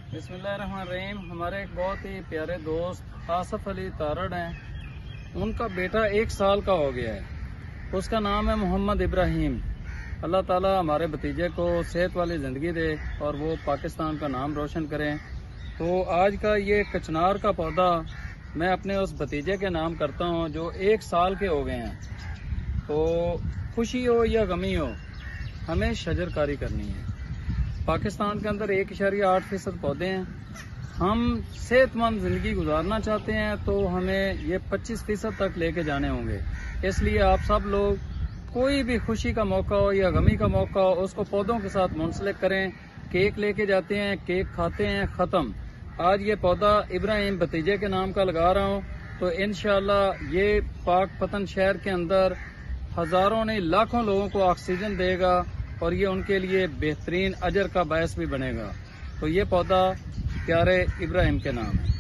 बिस्मिल्लाहिर्रहमानिर्रहीम। हमारे एक बहुत ही प्यारे दोस्त आसफ अली तारड़ हैं, उनका बेटा 1 साल का हो गया है। उसका नाम है मोहम्मद इब्राहिम। अल्लाह ताला हमारे भतीजे को सेहत वाली ज़िंदगी दे और वो पाकिस्तान का नाम रोशन करें। तो आज का ये कचनार का पौधा मैं अपने उस भतीजे के नाम करता हूँ जो 1 साल के हो गए हैं। तो खुशी हो या गमी हो, हमें शजरकारी करनी है। पाकिस्तान के अंदर 1.8% पौधे हैं। हम सेहतमंद जिंदगी गुजारना चाहते हैं तो हमें ये 25% तक लेके जाने होंगे। इसलिए आप सब लोग कोई भी खुशी का मौका हो या गमी का मौका हो, उसको पौधों के साथ मुंसलिक करें। केक लेके जाते हैं, केक खाते हैं, खत्म। आज ये पौधा इब्राहिम भतीजे के नाम का लगा रहा हूँ, तो इंशाल्लाह ये पाकपतन शहर के अंदर हजारों नहीं लाखों लोगों को ऑक्सीजन देगा और ये उनके लिए बेहतरीन अजर का बायस भी बनेगा। तो ये पौधा प्यारे इब्राहिम के नाम है।